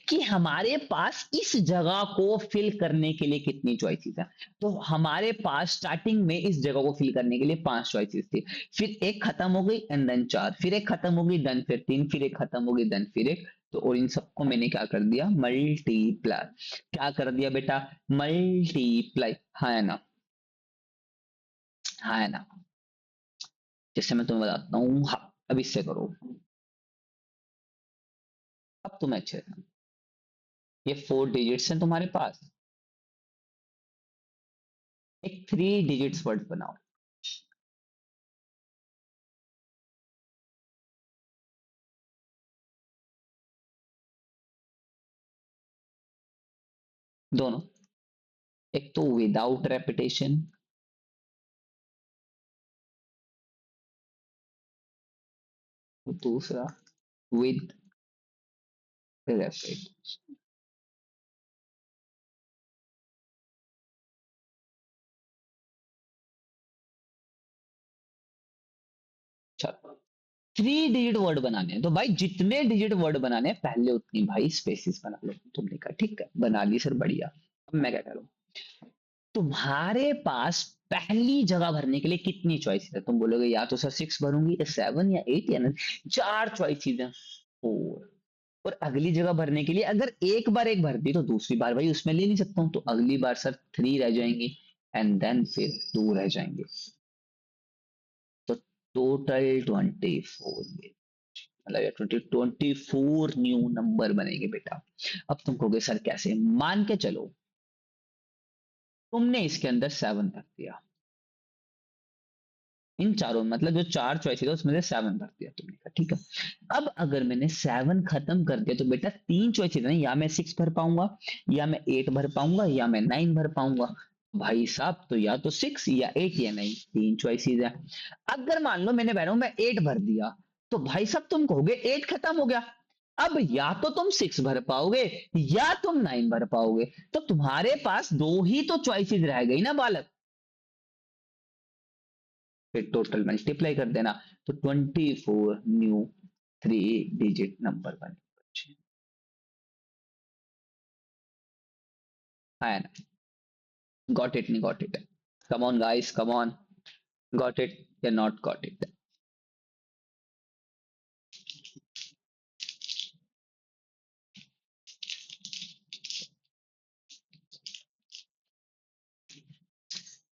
कि हमारे पास इस जगह को फिल करने के लिए कितनी चॉइसेस हैं। तो हमारे पास स्टार्टिंग में इस जगह को फिल करने के लिए पांच चॉइसेस थी, फिर एक खत्म हो गई एंड देन चार, फिर एक खत्म हो गई देन फिर तीन, फिर एक खत्म हो गई देन फिर एक। तो और इन सबको मैंने क्या कर दिया, मल्टीप्लाई। क्या कर दिया बेटा, मल्टीप्लाई, हाँ है ना, हाँ है ना। जैसे मैं तुम्हें बताता हूँ, हाँ, अब इससे करो, अब तुम्हें अच्छे से, ये फोर डिजिट्स हैं तुम्हारे पास, एक थ्री डिजिट्स वर्ड बनाओ। दोनों, एक तो विदाउट रेपिटेशन, दूसरा विद रेपिटेशन। चलो, थ्री डिजिट वर्ड बनाने हैं तो भाई जितने डिजिट वर्ड बनाने हैं पहले उतनी भाई स्पेसिस बना लो। तुमने कहा ठीक है, बना ली सर, बढ़िया। अब मैं क्या करूं, तुम्हारे पास पहली जगह भरने के लिए कितनी चॉइसेस है, तुम बोलोगे या तो सर सिक्स भरूंगी, या सेवन, या एट, या 9। चार चॉइसेस हैं, फोर। और अगली जगह भरने के लिए अगर एक बार एक भर दी तो दूसरी बार भाई उसमें ले नहीं सकता हूं, तो अगली बार सर थ्री रह जाएंगी, एंड देन फिर टू रह जाएंगे। तो टोटल 24, मतलब 24 न्यू नंबर बनेंगे बेटा। अब तुम कहोगे सर कैसे, मान के चलो तुमने इसके अंदर सेवन रख दिया, इन चारों मतलब जो चार चॉइस है उसमें से 7 भर दिया तुमने कहा ठीक है। अब अगर मैंने 7 खत्म कर दिया तो बेटा 3 चॉइसेस है ना, या मैं 6 भर पाऊंगा, या मैं 8 भर पाऊंगा, या मैं 9 भर पाऊंगा। भाई साहब तो या तो 6 या 8 या 9, 3 चॉइसेस है। अगर मान लो मैंने बहनों मैं 8 भर दिया, तो भाई साहब तुम कहोगे 8 खत्म हो गया। अब या तो तुम 6 भर पाओगे या तुम 9 भर पाओगे, तो तुम्हारे पास दो ही तो चॉइसेस रह गई ना बालक। फिर टोटल मल्टीप्लाई कर देना, तो 24 न्यू 3 डिजिट नंबर बने। है ना? गॉट इट नहीं got it? Come on guys, come on, got it या not got it?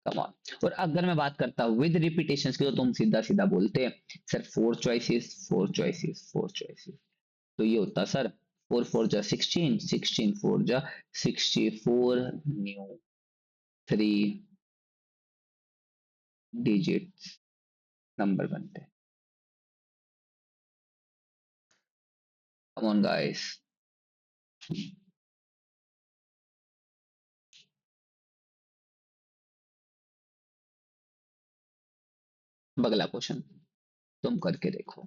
Come on. और अगर मैं बात करता हूं विद रिपीटेशन की, तो तुम सीधा सीधा बोलते हैं सर 4 चॉइसेस 4 चॉइसेस 4 चॉइसेस, तो ये होता सर 4 4 जा 16, 16 4 जा 64 न्यू 3 डिजिट नंबर बनते हैं। कम ऑन गाइस। अगला क्वेश्चन तुम करके देखो।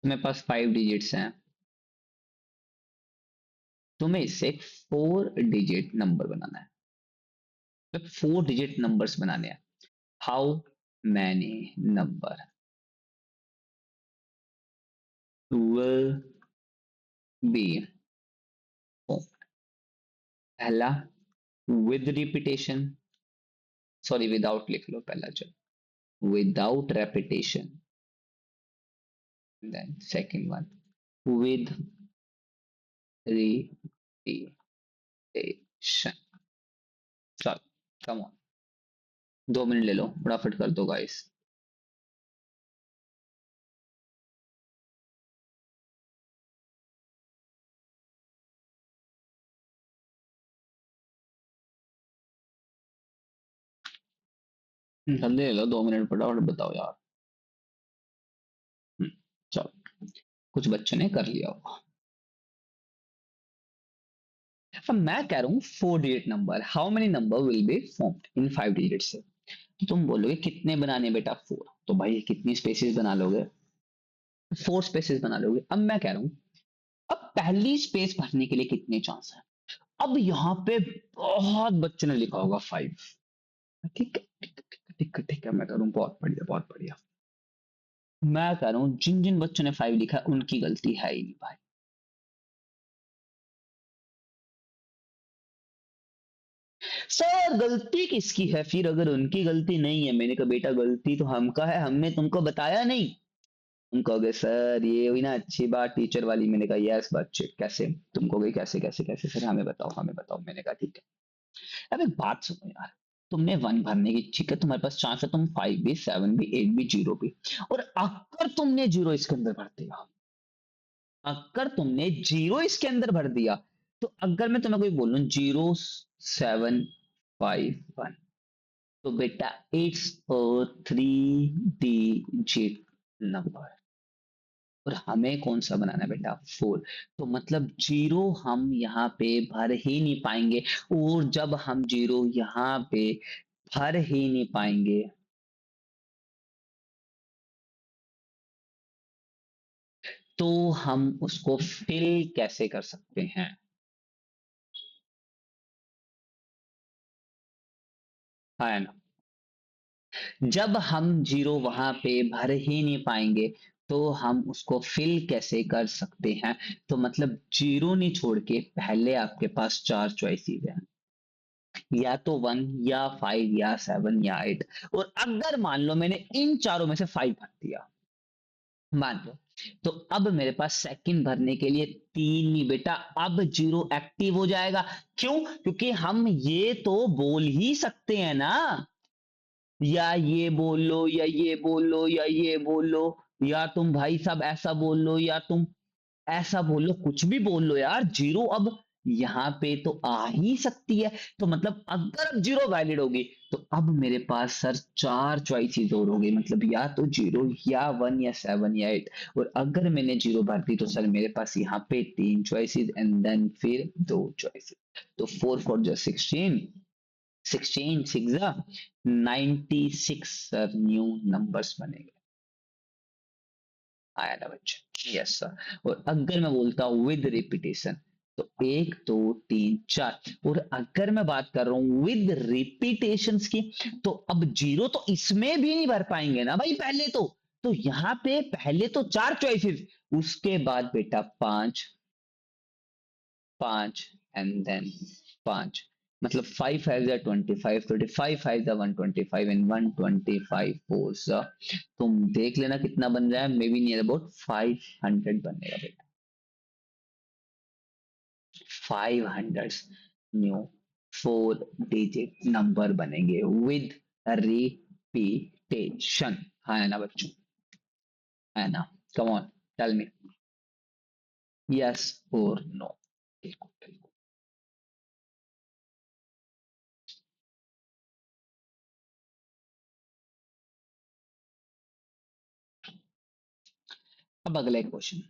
तुम्हारे पास 5 डिजिट्स हैं, तुम्हें इससे 4 डिजिट नंबर बनाना है, मतलब 4 डिजिट नंबर्स बनाने हैं। How many number will be, पहला विद रिपीटेशन, सॉरी विदाउट लिख लो पहला, चलो without repetition, then second one with repetition. चलो कम ऑन, 2 मिनट ले लो, फटाफट कर दो गाइस। जल्दी ले लो, 2 मिनट फटाफट बताओ यार। हम्म, चलो कुछ बच्चों ने कर लिया होगा। अब मैं कह रहा हूँ 4 digit number, how many number will be formed in 5 digit से। तो तुम बोलोगे कितने बनाने बेटा 4, तो भाई कितनी स्पेसेस बना लोगे? 4 स्पेसेस बना लोगे। अब मैं कह रहा हूँ अब पहली स्पेस भरने के लिए कितने चांस है? अब यहाँ पे बहुत बच्चों ने लिखा होगा 5। ठीक है ठीक है ठीक है ठीक है, मैं करूँ बहुत बढ़िया बहुत बढ़िया। मैं कह रहा हूँ जिन जिन बच्चों ने 5 लिखा है उनकी गलती है ही नहीं भाई। सर गलती किसकी है फिर अगर उनकी गलती नहीं है? मैंने कहा बेटा गलती तो हमका है, हमने तुमको बताया नहीं। तुम कहोगे सर ये हुई ना अच्छी बात टीचर वाली। मैंने कहा यस बच्चे कैसे? तुम कहोगे कैसे कैसे कैसे? सर हमें बताओ हमें बताओ। मैंने कहा ठीक है। अब एक बात सुनो यार, तुमने 1 भरने की, ठीक है तुम्हारे पास चांस है तुम 5 भी 7 भी 8 भी 0 भी, और अगर तुमने 0 इसके अंदर भर दिया, अगर तुमने 0 इसके अंदर भर दिया, तो अगर मैं तुम्हें कोई बोलूं 0 7 5 1, तो बेटा इट्स 3 डिजिट नंबर। और हमें कौन सा बनाना है बेटा? 4। तो मतलब 0 हम यहाँ पे भर ही नहीं पाएंगे, और जब हम 0 यहाँ पे भर ही नहीं पाएंगे, तो हम उसको फिल कैसे कर सकते हैं? है ना? जब हम 0 वहां पे भर ही नहीं पाएंगे, तो हम उसको फिल कैसे कर सकते हैं? तो मतलब 0 नहीं छोड़ के पहले आपके पास 4 चॉइसेस हैं, या तो 1 या 5 या 7 या 8। और अगर मान लो मैंने इन चारों में से 5 भर दिया, मान लो, तो अब मेरे पास सेकंड भरने के लिए 3 नहीं बेटा, अब 0 एक्टिव हो जाएगा। क्यों? क्योंकि हम ये तो बोल ही सकते हैं ना, या ये बोल लो या ये बोल लो या ये बोल लो, या तुम भाई साहब ऐसा बोल लो या तुम ऐसा बोल लो, कुछ भी बोल लो यार। 0 अब यहाँ पे तो आ ही सकती है। तो मतलब अगर अब जीरो वैलिड होगी तो अब मेरे पास सर चार चॉइसेस और हो गई, मतलब या तो जीरो या वन या सेवन या एट। और अगर मैंने जीरो भर दी तो सर मेरे पास यहाँ पे तीन चॉइसेस एंड देन फिर दो चॉइसेस। तो फोर फोर जो 16, 16 सिक्स 96 सर न्यू नंबर्स बनेंगे। आया ना बच्चे, यस सर। और अगर मैं बोलता हूँ विद रिपीटेशन तो एक दो तीन चार। और अगर मैं बात कर रहा हूं विद रिपीटेशंस की तो अब जीरो तो इसमें भी नहीं भर पाएंगे ना भाई पहले तो यहाँ पे पहले तो चार चॉइसेस, उसके बाद बेटा पांच, पांच एंड देन पांच। मतलब फाइव फाइव या 25, 25 फाइव या 125 एंड 125 फोर। तुम देख लेना कितना बन रहा है, मे बी नियर अबाउट 500 बनेगा बेटा। 500 न्यू फोर डिजिट नंबर बनेंगे विद रिपीटेशन। है ना बच्चों, है ना? Come on, tell me, yes और नो। बिल्कुल बिल्कुल। अब अगला question,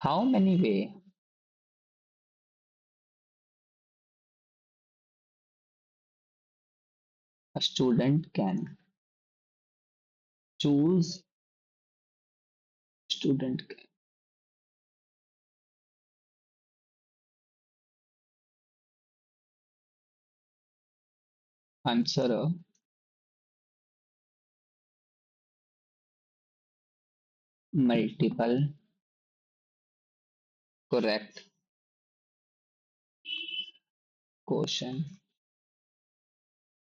how many way a student can choose, student can answer a multiple correct question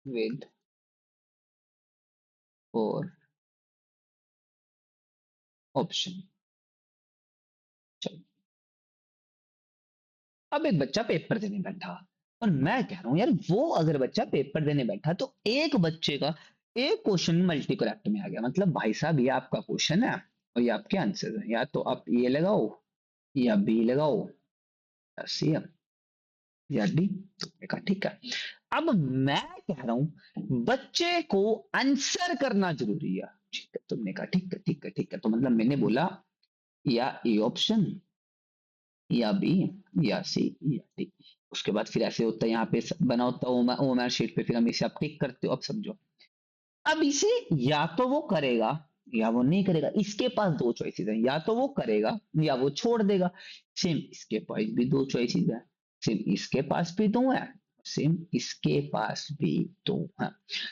with four option। चलो, अब एक बच्चा पेपर देने बैठा और मैं कह रहा हूं यार वो अगर बच्चा पेपर देने बैठा तो एक बच्चे का एक क्वेश्चन मल्टी करेक्ट में आ गया, मतलब भाई साहब ये आपका क्वेश्चन है और ये आपके आंसर है, या तो आप ये लगाओ या बी लगाओ या सी या डी। तुमने कहा ठीक है। अब मैं कह रहा हूं बच्चे को आंसर करना जरूरी है। ठीक है, तुमने कहा ठीक है ठीक है ठीक है। तो मतलब मैंने बोला या ए ऑप्शन या बी या सी या डी। उसके बाद फिर ऐसे होता है यहाँ पे बना होता है ओमर शीट पे, फिर हम इसे आप टिक करते हो। अब समझो, अब इसे या तो वो करेगा या वो नहीं करेगा। इसके पास दो चॉइसेस है, या तो वो करेगा या वो छोड़ देगा। सेम इसके पास भी दो चॉइसेस है, सेम इसके पास भी दो है, सेम इसके पास भी दो है।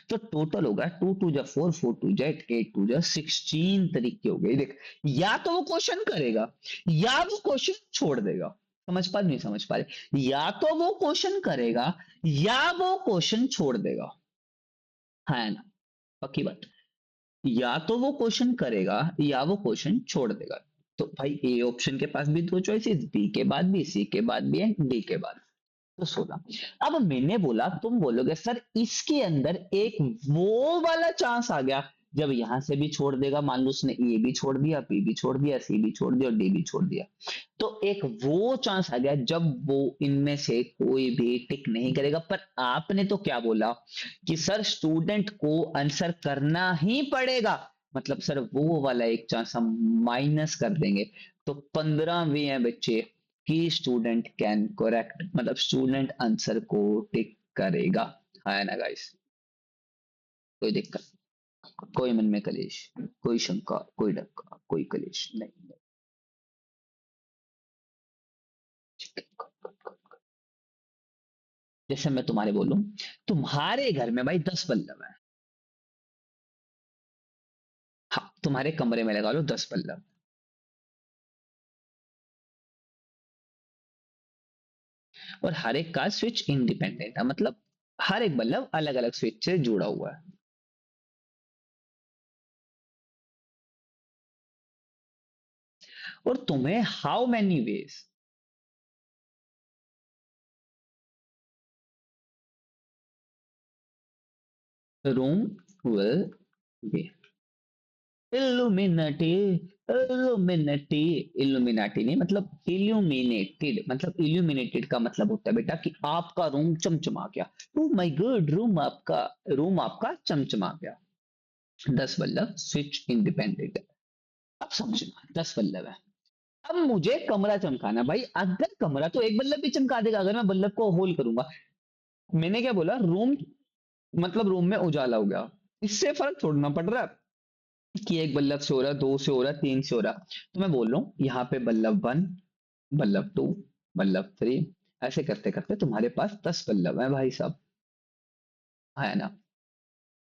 तो टोटल होगा टू टू जा फोर, फोर टू जा एट, एट टू जा 16 तरीके हो गए देख। या तो वो क्वेश्चन करेगा या वो क्वेश्चन छोड़ देगा। समझ पा रहे नहीं समझ पा रहे? या तो वो क्वेश्चन करेगा या वो क्वेश्चन छोड़ देगा, है ना? पक्की बात। या तो वो क्वेश्चन करेगा या वो क्वेश्चन छोड़ देगा। तो भाई ए ऑप्शन के पास भी दो चॉइसेस, बी के बाद भी, सी के बाद भी है, डी के बाद। तो 16। अब मैंने बोला तुम बोलोगे सर इसके अंदर एक वो वाला चांस आ गया जब यहां से भी छोड़ देगा, मान लो उसने ए भी छोड़ दिया, बी भी छोड़ दिया, सी भी छोड़ दिया और डी भी छोड़ दिया। तो एक वो चांस आ गया जब वो इनमें से कोई भी टिक नहीं करेगा। पर आपने तो क्या बोला कि सर स्टूडेंट को आंसर करना ही पड़ेगा, मतलब सर वो वाला एक चांस हम माइनस कर देंगे। तो 15 वे हैं बच्चे कि स्टूडेंट कैन करेक्ट, मतलब स्टूडेंट आंसर को टिक करेगा। है ना गाइस? कोई दिक्कत, कोई मन में कलेश, कोई शंका, कोई डक्का, कोई कलेश नहीं, नहीं। जैसे मैं तुम्हारे बोलूं, तुम्हारे घर में भाई 10 बल्लभ है। हाँ, तुम्हारे कमरे में लगा लो 10 बल्लभ, और हर एक का स्विच इंडिपेंडेंट है, मतलब हर एक बल्लभ अलग अलग स्विच से जुड़ा हुआ है। और तुम्हें how many ways room will be illuminati Illuminati, illuminati नहीं, मतलब इल्यूमिनेटेड, मतलब इल्यूमिनेटेड का मतलब होता है बेटा कि आपका रूम चमचमा गया। ओ माय गॉड, रूम आपका चमचमा गया। 10 बल्ब स्विच इंडिपेंडेंट। अब समझना, 10 बल्ब है। अब मुझे कमरा चमकाना भाई, अगर कमरा तो एक बल्ब भी चमका देगा अगर मैं बल्ब को होल्ड करूंगा। मैंने क्या बोला, रूम मतलब रूम में उजाला हो गया, इससे फर्क छोड़ना पड़ रहा है कि एक बल्ब से हो रहा, दो से हो रहा, तीन से हो रहा। तो मैं बोल रहा हूँ यहाँ पे बल्ब 1, बल्ब 2, बल्ब 3, ऐसे करते करते तुम्हारे पास 10 बल्ब है भाई साहब, है ना।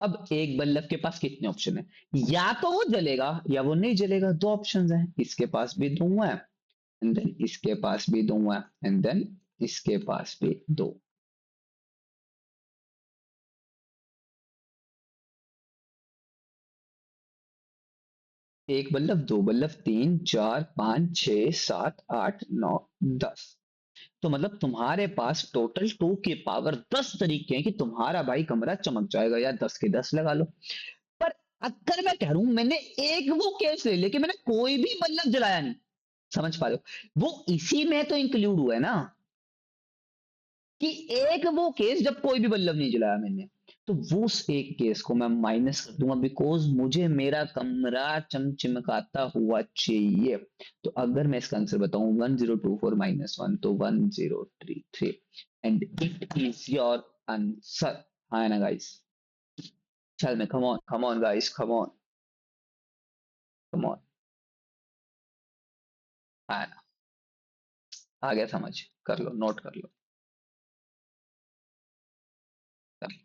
अब एक बल्ब के पास कितने ऑप्शन है, या तो वो जलेगा या वो नहीं जलेगा, दो ऑप्शन है। इसके पास भी दो है, एंड देन इसके पास भी दो है, एंड देन इसके पास भी दो। एक बल्ब, दो बल्ब, 3, 4, 5, 6, 7, 8, 9, 10। तो मतलब तुम्हारे पास टोटल 2 की पावर 10 तरीके हैं कि तुम्हारा भाई कमरा चमक जाएगा, या 10 के 10 लगा लो। पर अगर मैं कह रहा हूं मैंने एक वो केस ले लिया कि मैंने कोई भी बल्ब जलाया नहीं, समझ पा रहे हो, वो इसी में तो इंक्लूड हुआ है ना, कि एक वो केस जब कोई भी बल्ब नहीं जलाया मैंने, तो वो उस एक केस को मैं माइनस कर दूंगा, बिकॉज मुझे मेरा कमरा चमचमकाता हुआ चाहिए। तो अगर मैं इसका आंसर बताऊं 1024 - 1, तो 1033, and it is your answer. हाँ ना गाइस, चल मैं, कम on guys, come on, come on. हाँ ना, आ गया समझ, कर लो, नोट कर लो, कर लो।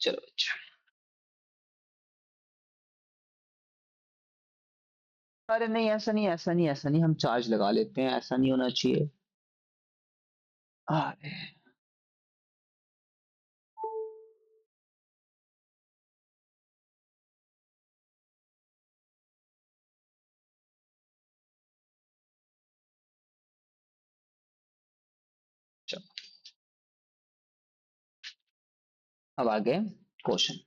चलो अच्छा, अरे नहीं ऐसा नहीं, ऐसा नहीं, ऐसा नहीं, हम चार्ज लगा लेते हैं, ऐसा नहीं होना चाहिए। अरे चलो, अब आगे क्वेश्चन।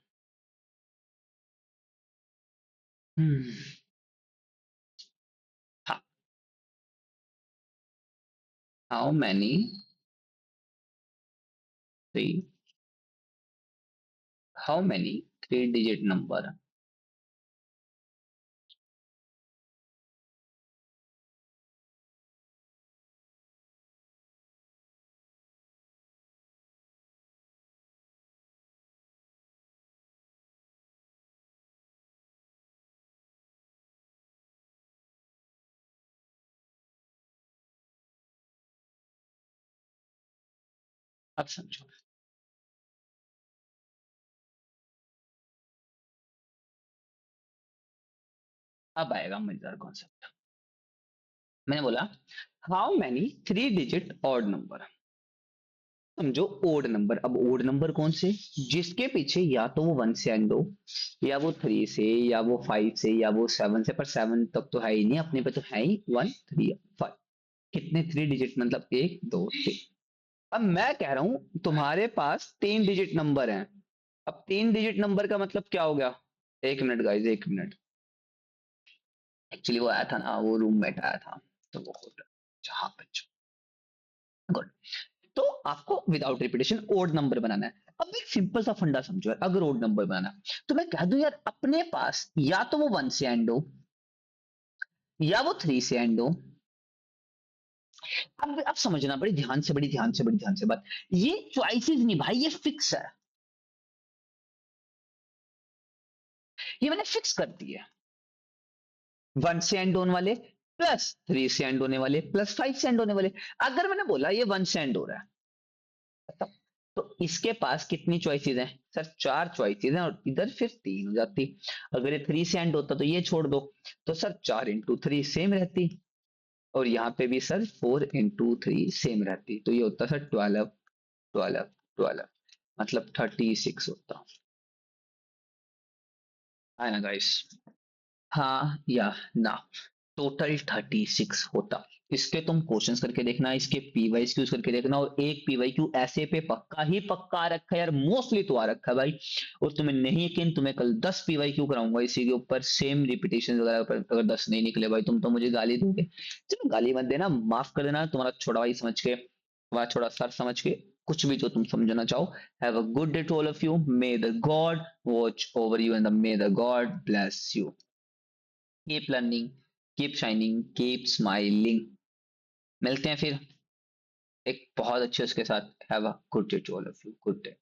हम्म, हाँ, how many three, how many 3 digit number. अब समझो, अब आएगा मजेदार कॉन्सेप्ट। मैंने बोला how many 3 digit odd number, समझो ओड नंबर। अब ओड नंबर कौन से, जिसके पीछे या तो वो 1 से एंड हो, या वो 3 से, या वो 5 से, या वो 7 से, पर 7 तक तो है ही नहीं अपने पे, तो है ही 1, 3, 5। कितने 3 डिजिट, मतलब 1, 2, 3। अब मैं कह रहा हूं तुम्हारे पास 3 डिजिट नंबर हैं। अब 3 डिजिट नंबर का मतलब क्या हो गया, 1 मिनट गाइज, 1 मिनट। एक्चुअली वो आया था ना, वो रूममेट आया था, तो वो होटल जहाँ पे, गुड। तो आपको विदाउट रिपीटेशन ओड नंबर बनाना है। अब एक सिंपल सा फंडा समझो यार, अगर ओड नंबर बनाना है, तो मैं कह दूं यार अपने पास या तो वो 1 से एंड हो, या वो 3 से एंड हो। अब समझना, बड़ी ध्यान से, बड़ी ध्यान से, बड़ी ध्यान से बात, ये चॉइसेस नहीं भाई, ये फिक्स है। ये मैंने फिक्स कर दी है। 1 से एंड होने वाले प्लस 3 से एंड होने वाले प्लस 5 से एंड होने वाले। अगर मैंने बोला ये 1 से एंड हो रहा है मतलब, तो इसके पास कितनी चॉइसेस हैं सर? 4 चॉइसेस हैं और इधर फिर 3 हो जाती। अगर ये 3 से एंड होता तो ये छोड़ दो, तो सर 4 इंटू 3 सेम रहती, और यहाँ पे भी सर 4 इंटू 3 सेम रहती, तो ये होता सर 12 12 12, मतलब 36 होता है ना गाइस? हाँ या ना? टोटल 36 होता। इसके तुम क्वेश्चंस करके देखना, इसके पीवाई क्यूज करके देखना, और एक पीवाई क्यू ऐसे पे पक्का ही पक्का आ रखा है यार, मोस्टली तो आ रखा है भाई। और तुम्हें नहीं यकीन, तुम्हें कल 10 पीवाई क्यू कराऊंगा इसी के ऊपर, सेम रिपीटेशन वगैरह पर। अगर 10 नहीं निकले भाई तुम तो मुझे गाली दोगे। चलो गाली मत देना, माफ कर देना, तुम्हारा छोटा भाई समझ के, तुम्हारा छोटा सर समझ के, कुछ भी जो तुम समझना चाहो। Have a good day to all of you, may the god watch over you and may the god bless you. Keep learning, keep shining, keep smiling. मिलते हैं फिर एक बहुत अच्छे उसके साथ। Have a good day to all of you, good day.